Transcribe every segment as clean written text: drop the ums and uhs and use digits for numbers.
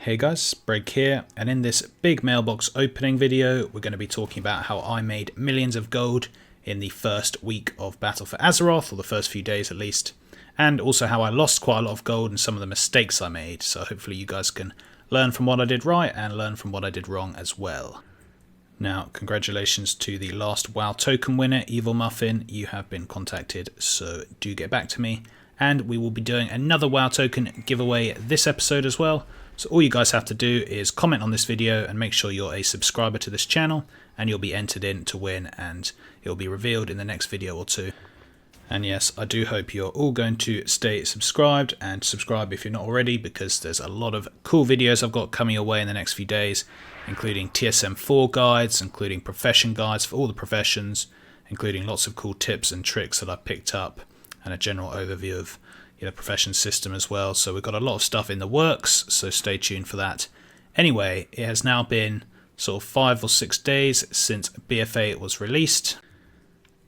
Hey guys, Break here, and in this big mailbox opening video we're going to be talking about how I made millions of gold in the first week of Battle for Azeroth, or the first few days at least, and also how I lost quite a lot of gold and some of the mistakes I made, so hopefully you guys can learn from what I did right and learn from what I did wrong as well. Now, congratulations to the last WoW token winner, Evil Muffin. You have been contacted, so do get back to me. And we will be doing another WoW token giveaway this episode as well. So all you guys have to do is comment on this video and make sure you're a subscriber to this channel, and you'll be entered in to win, and it'll be revealed in the next video or two. And yes, I do hope you're all going to stay subscribed, and subscribe if you're not already, because there's a lot of cool videos I've got coming your way in the next few days, including TSM4 guides, including profession guides for all the professions, including lots of cool tips and tricks that I picked up, and a general overview of the profession system as well. So we've got a lot of stuff in the works, so stay tuned for that. Anyway, it has now been sort of 5 or 6 days since BFA was released,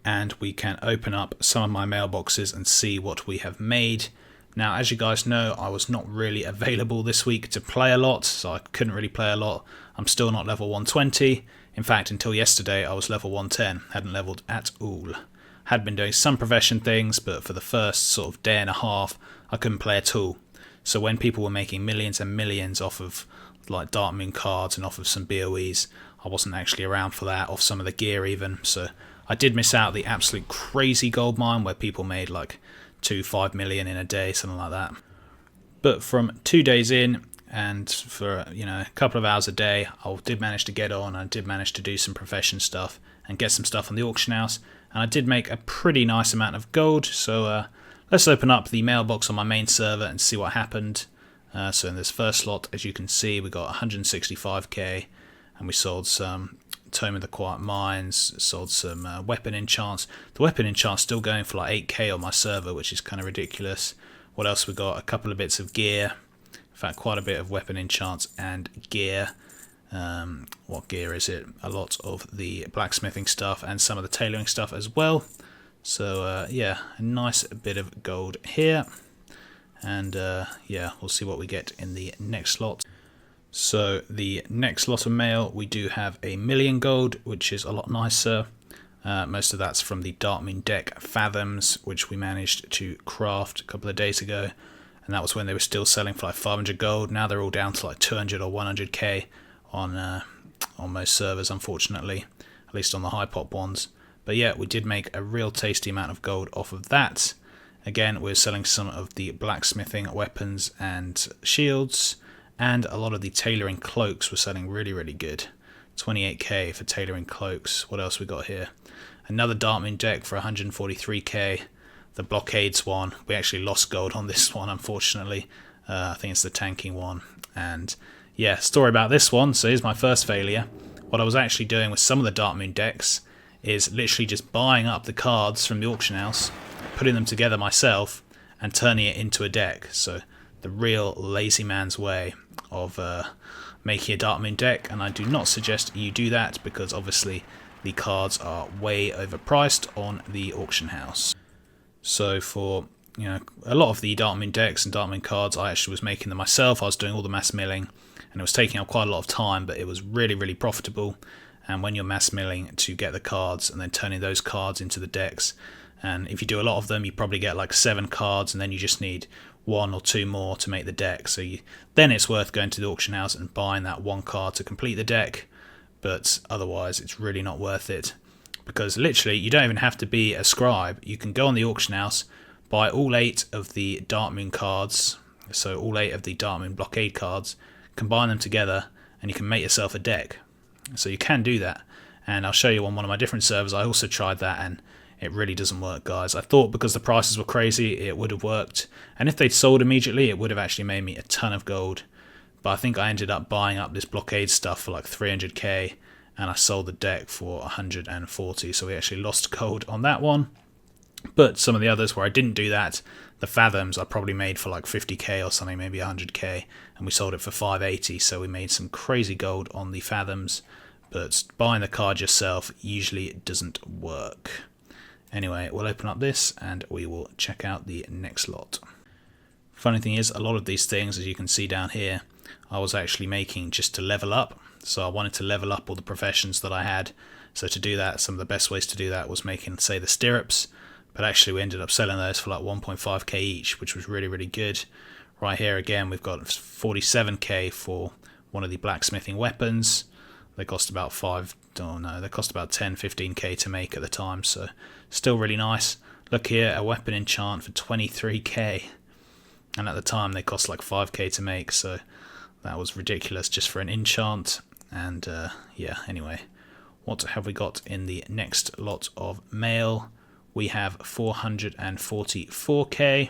and we can open up some of my mailboxes and see what we have made. Now, as you guys know, I was not really available this week to play a lot, so I couldn't really play a lot. I'm still not level 120. In fact, until yesterday I was level 110, hadn't leveled at all. Had been doing some profession things, but for the first sort of day and a half I couldn't play at all. So when people were making millions and millions off of like Dark Moon cards and off of some BOEs, I wasn't actually around for that, off some of the gear even. So I did miss out the absolute crazy gold mine where people made like 5 million in a day, something like that. But from 2 days in, and for a couple of hours a day, I did manage to get on. I did manage to do some profession stuff and get some stuff on the auction house, and I did make a pretty nice amount of gold. So let's open up the mailbox on my main server and see what happened. So in this first slot, as you can see, we got 165k, and we sold some Tome of the Quiet Mines, sold some weapon enchants. The weapon enchant's still going for like 8k on my server, which is kind of ridiculous. What else we got? A couple of bits of gear. In fact, quite a bit of weapon enchants and gear. What gear is it? A lot of the blacksmithing stuff and some of the tailoring stuff as well. So yeah, a nice bit of gold here. And yeah, we'll see what we get in the next slot. So the next lot of mail, we do have 1,000,000 gold, which is a lot nicer. Most of that's from the Dark Moon deck Fathoms, which we managed to craft a couple of days ago. And that was when they were still selling for like 500 gold. Now they're all down to like 200 or 100k on most servers, unfortunately, at least on the high pop ones. But yeah, we did make a real tasty amount of gold off of that. Again, we're selling some of the blacksmithing weapons and shields, and a lot of the tailoring cloaks were selling really good. 28k for tailoring cloaks. What else we got here? Another Dark Moon deck for 143k. The blockades one, we actually lost gold on this one, unfortunately. I think it's the tanking one. And yeah, story about this one. So here's my first failure. What I was actually doing with some of the Dark Moon decks is literally just buying up the cards from the auction house, putting them together myself, and turning it into a deck. So the real lazy man's way of making a Dark Moon deck, and I do not suggest you do that, because obviously the cards are way overpriced on the auction house. So for a lot of the Dark Moon decks and Dark Moon cards, I actually was making them myself. I was doing all the mass milling, and it was taking up quite a lot of time, but it was really profitable. And when you're mass milling to get the cards and then turning those cards into the decks, and if you do a lot of them, you probably get like 7 cards, and then you just need 1 or 2 more to make the deck. So then it's worth going to the auction house and buying that 1 card to complete the deck, but otherwise it's really not worth it. Because literally, you don't even have to be a scribe. You can go on the auction house, buy all 8 of the Dark Moon cards, so all 8 of the Dark Moon blockade cards, combine them together, and you can make yourself a deck. So you can do that, and I'll show you on one of my different servers. I also tried that, and it really doesn't work, guys. I thought because the prices were crazy, it would have worked, and if they'd sold immediately, it would have actually made me a ton of gold. But I think I ended up buying up this blockade stuff for like 300k, and I sold the deck for 140, so we actually lost gold on that one. But some of the others where I didn't do that, the Fathoms I probably made for like 50k or something, maybe 100k, and we sold it for 580, so we made some crazy gold on the Fathoms. But buying the card yourself usually doesn't work. Anyway, we'll open up this and we will check out the next lot. Funny thing is, a lot of these things, as you can see down here, I was actually making just to level up. So I wanted to level up all the professions that I had. So to do that, some of the best ways to do that was making, say, the stirrups. But actually we ended up selling those for like 1.5k each, which was really, really good. Right here again, we've got 47k for one of the blacksmithing weapons. They cost about they cost about 10, 15k to make at the time, so still really nice. Look here, a weapon enchant for 23k. And at the time they cost like 5k to make, so that was ridiculous just for an enchant. And yeah, anyway, what have we got in the next lot of mail? We have 444k,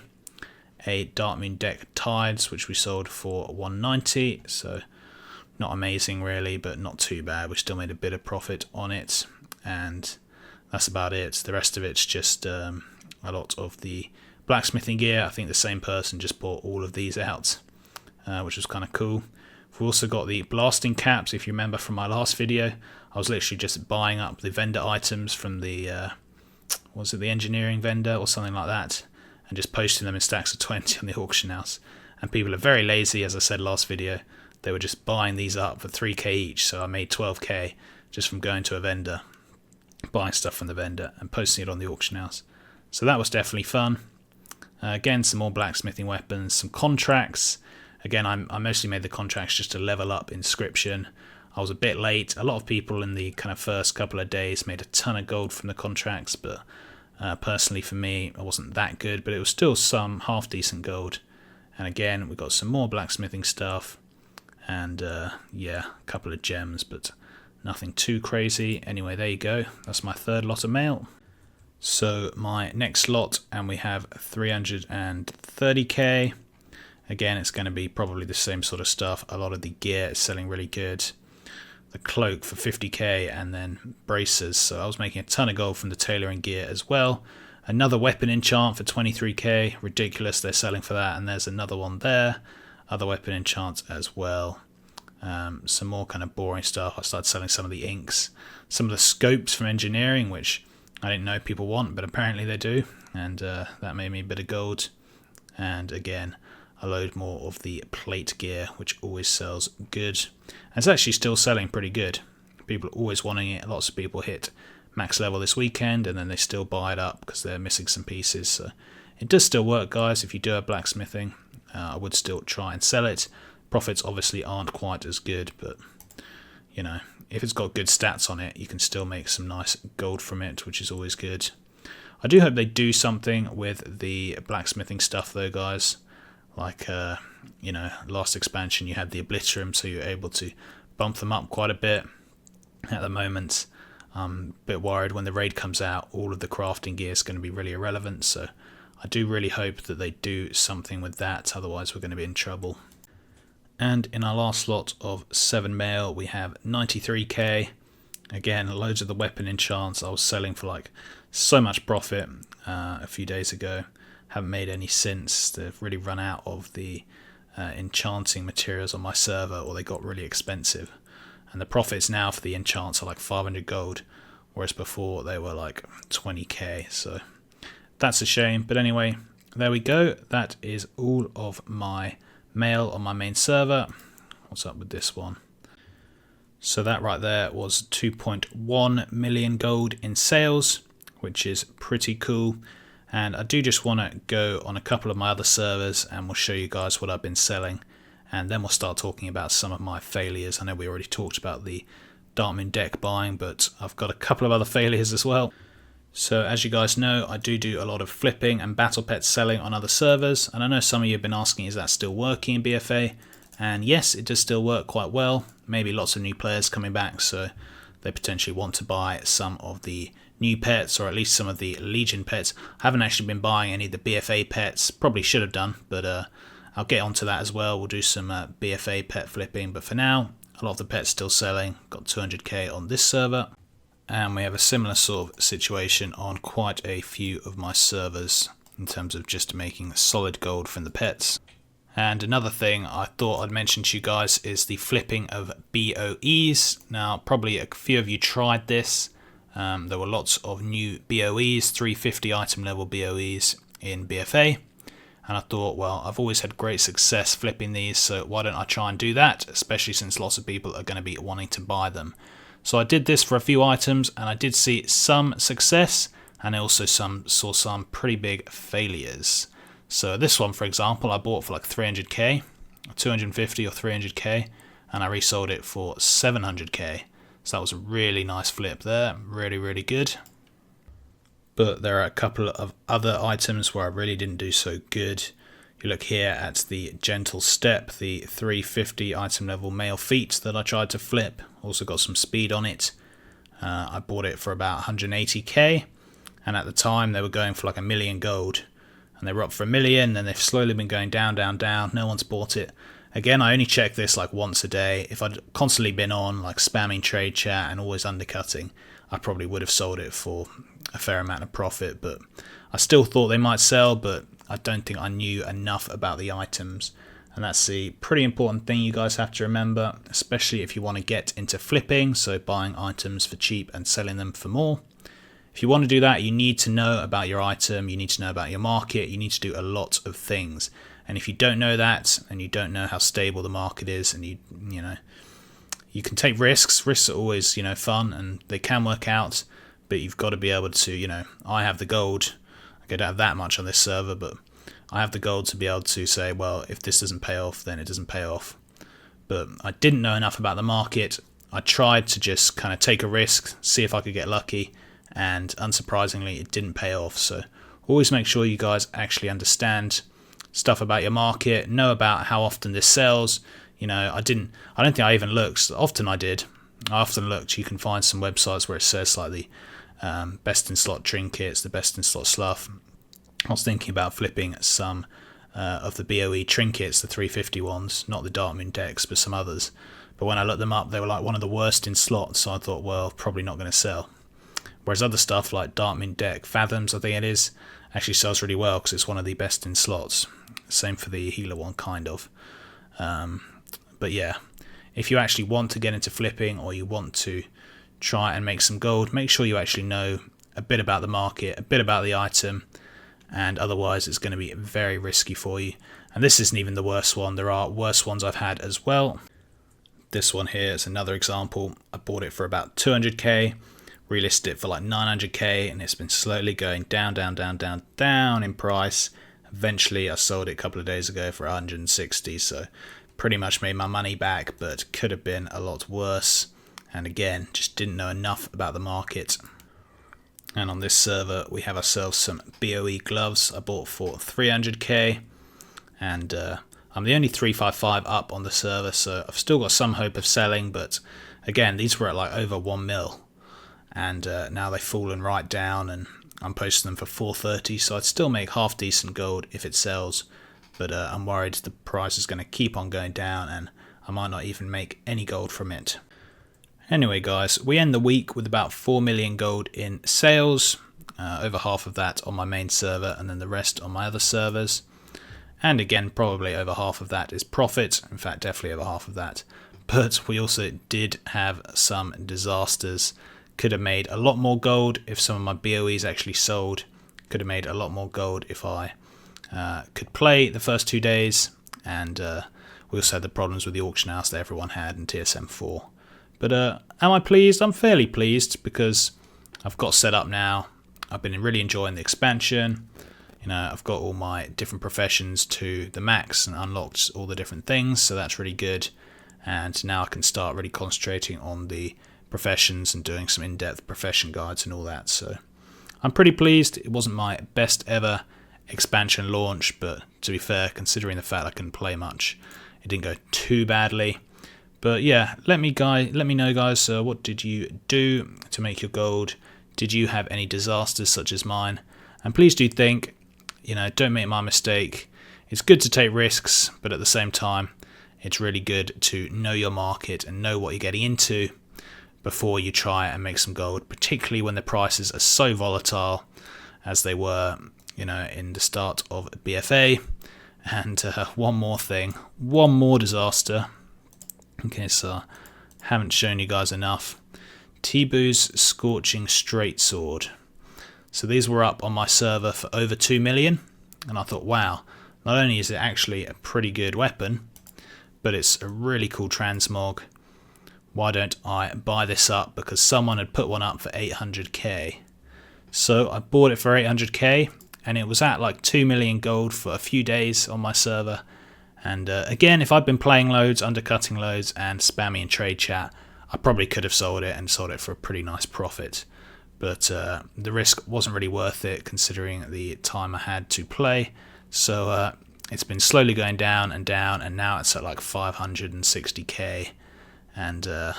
a Darkmoon deck Tides, which we sold for 190, so not amazing really, but not too bad. We still made a bit of profit on it, and that's about it. The rest of it's just a lot of the blacksmithing gear. I think the same person just bought all of these out, which was kind of cool. We've also got the blasting caps. If you remember from my last video, I was literally just buying up the vendor items from the was it the engineering vendor or something like that, and just posting them in stacks of 20 on the auction house. And people are very lazy, as I said last video. They were just buying these up for 3k each, so I made 12k just from going to a vendor, buying stuff from the vendor and posting it on the auction house. So that was definitely fun. Again, some more blacksmithing weapons, some contracts. Again, I mostly made the contracts just to level up inscription. I was a bit late. A lot of people in the kind of first couple of days made a ton of gold from the contracts, but personally for me, I wasn't that good, but it was still some half decent gold. And again, we got some more blacksmithing stuff, and yeah, a couple of gems, but nothing too crazy. Anyway, there you go. That's my third lot of mail. So my next lot, and we have 330k. Again, it's going to be probably the same sort of stuff. A lot of the gear is selling really good. The cloak for 50k, and then bracers. So I was making a ton of gold from the tailoring gear as well. Another weapon enchant for 23k. Ridiculous, they're selling for that. And there's another one there. Other weapon enchants as well. Some more kind of boring stuff. I started selling some of the inks. Some of the scopes from engineering, which I didn't know people want, but apparently they do. And that made me a bit of gold. And again, a load more of the plate gear, which always sells good. And it's actually still selling pretty good. People are always wanting it. Lots of people hit max level this weekend, and then they still buy it up because they're missing some pieces. So it does still work, guys. If you do have blacksmithing, I would still try and sell it. Profits obviously aren't quite as good, but you know, if it's got good stats on it, you can still make some nice gold from it, which is always good. I do hope they do something with the blacksmithing stuff though, guys. Like, you know, last expansion you had the Obliterum, so you're able to bump them up quite a bit. At the moment, I'm a bit worried when the raid comes out, all of the crafting gear is going to be really irrelevant, so I do really hope that they do something with that, otherwise we're going to be in trouble. And in our last lot of 7 mail, we have 93k. Again, loads of the weapon enchants I was selling for like so much profit a few days ago. Haven't made any since. They've really run out of the enchanting materials on my server, or they got really expensive. And the profits now for the enchants are like 500 gold, whereas before they were like 20k. So that's a shame. But anyway, there we go. That is all of my mail on my main server. What's up with this one? So that right there was 2.1 million gold in sales, which is pretty cool. And I do just want to go on a couple of my other servers and we'll show you guys what I've been selling, and then we'll start talking about some of my failures. I know we already talked about the Darkmoon deck buying, but I've got a couple of other failures as well. So as you guys know, I do a lot of flipping and battle pet selling on other servers, and I know some of you have been asking, is that still working in BFA? And yes, it does still work quite well. Maybe lots of new players coming back, so they potentially want to buy some of the new pets, or at least some of the Legion pets. I haven't actually been buying any of the BFA pets, probably should have done, but I'll get onto that as well. We'll do some BFA pet flipping, but for now, a lot of the pets still selling. Got 200k on this server, and we have a similar sort of situation on quite a few of my servers in terms of just making solid gold from the pets. And another thing I thought I'd mention to you guys is the flipping of BOEs. Now, probably a few of you tried this. There were lots of new BOEs, 350 item level BOEs in BFA. and I thought, well, I've always had great success flipping these, so why don't I try and do that, especially since lots of people are going to be wanting to buy them. So I did this for a few items, and I did see some success, and I also saw some pretty big failures. So this one, for example, I bought for like 300k, 250 or 300k, and I resold it for 700k. So that was a really nice flip there, really, really good. But there are a couple of other items where I really didn't do so good. You look here at the Gentle Step, the 350 item level male feet that I tried to flip. Also got some speed on it. I bought it for about 180k, and at the time they were going for like 1 million gold. And they were up for 1 million, and they've slowly been going down, down, down. No one's bought it. Again, I only check this like once a day. If I'd constantly been on like spamming trade chat and always undercutting, I probably would have sold it for a fair amount of profit. But I still thought they might sell, but I don't think I knew enough about the items. And that's the pretty important thing you guys have to remember, especially if you want to get into flipping, so buying items for cheap and selling them for more. If you want to do that, you need to know about your item, you need to know about your market, you need to do a lot of things. And if you don't know that, and you don't know how stable the market is, and you can take risks. Risks are always, fun, and they can work out, but you've got to be able to, I have the gold. I don't have that much on this server, but I have the gold to be able to say, well, if this doesn't pay off, then it doesn't pay off. But I didn't know enough about the market. I tried to just kind of take a risk, see if I could get lucky, and unsurprisingly, it didn't pay off. So always make sure you guys actually understand stuff about your market, know about how often this sells. I don't think I even looked. Often I did. I often looked. You can find some websites where it says like the best in slot trinkets, the best in slot slough. I was thinking about flipping some of the BOE trinkets, the 350 ones, not the Dark Moon decks, but some others. But when I looked them up, they were like one of the worst in slots, so I thought, well, probably not going to sell. Whereas other stuff like Dark Moon deck, Fathoms, I think it is, actually sells really well because it's one of the best in slots. Same for the healer one, kind of. But yeah, if you actually want to get into flipping, or you want to try and make some gold, make sure you actually know a bit about the market, a bit about the item, and otherwise it's going to be very risky for you. And this isn't even the worst one. There are worse ones I've had as well. This one here is another example. I bought it for about 200k, relisted it for like 900k, and it's been slowly going down, down, down, down, down in price. Eventually I sold it a couple of days ago for 160, so pretty much made my money back, but could have been a lot worse. And again, just didn't know enough about the market. And on this server we have ourselves some BOE gloves I bought for 300k, and I'm the only 355 up on the server, so I've still got some hope of selling. But again, these were at like over 1 mil, and now they've fallen right down, and I'm posting them for 430, so I'd still make half decent gold if it sells. But I'm worried the price is going to keep on going down, and I might not even make any gold from it. Anyway guys, we end the week with about 4 million gold in sales, over half of that on my main server and then the rest on my other servers. And again, probably over half of that is profit, in fact definitely over half of that. But we also did have some disasters. Could have made a lot more gold if some of my BOEs actually sold. Could have made a lot more gold if I could play the first 2 days. And we also had the problems with the auction house that everyone had in TSM 4. But am I pleased? I'm fairly pleased because I've got set up now. I've been really enjoying the expansion. I've got all my different professions to the max and unlocked all the different things, so that's really good. And now I can start really concentrating on the professions and doing some in-depth profession guides and all that. So I'm pretty pleased. It wasn't my best ever expansion launch, but to be fair, considering the fact I couldn't play much, it didn't go too badly. But yeah, let me know guys, what did you do to make your gold? Did you have any disasters such as mine? And please do think, don't make my mistake. It's good to take risks, but at the same time, it's really good to know your market and know what you're getting into before you try and make some gold, particularly when the prices are so volatile as they were, in the start of BFA. And one more disaster. Okay, so haven't shown you guys enough. Tibu's Scorching Straight Sword. So these were up on my server for over 2 million, and I thought, wow, Not only is it actually a pretty good weapon, but it's a really cool transmog. Why don't I buy this up? Because someone had put one up for 800k. So I bought it for 800k, and it was at like 2 million gold for a few days on my server. And again, if I'd been playing loads, undercutting loads, and spamming in trade chat, I probably could have sold it and sold it for a pretty nice profit. But the risk wasn't really worth it considering the time I had to play. So it's been slowly going down, and now it's at like 560k, and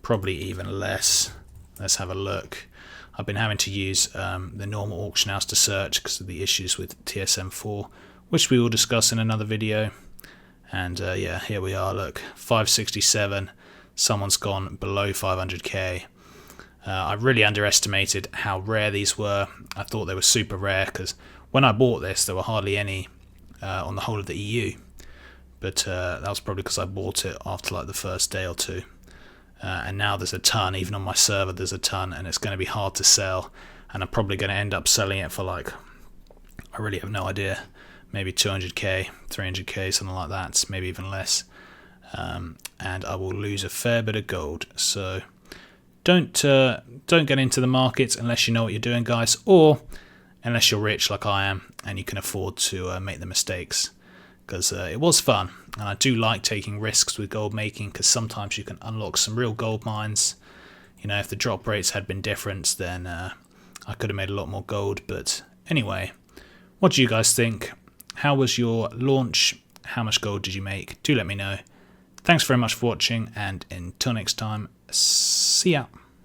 probably even less. Let's have a look. I've been having to use the normal auction house to search because of the issues with TSM4, which we will discuss in another video. And yeah, here we are, look, 567, someone's gone below 500k. I really underestimated how rare these were. I thought they were super rare because when I bought this there were hardly any on the whole of the EU. But that was probably because I bought it after like the first day or two. And now there's a ton, even on my server there's a ton, and it's going to be hard to sell. And I'm probably going to end up selling it for like, I really have no idea, maybe 200k, 300k, something like that, maybe even less. And I will lose a fair bit of gold. So don't get into the market unless you know what you're doing, guys, or unless you're rich like I am and you can afford to make the mistakes. Because it was fun, and I do like taking risks with gold making because sometimes you can unlock some real gold mines. You know, if the drop rates had been different, then I could have made a lot more gold. But anyway, what do you guys think? How was your launch? How much gold did you make? Do let me know. Thanks very much for watching, and until next time, see ya.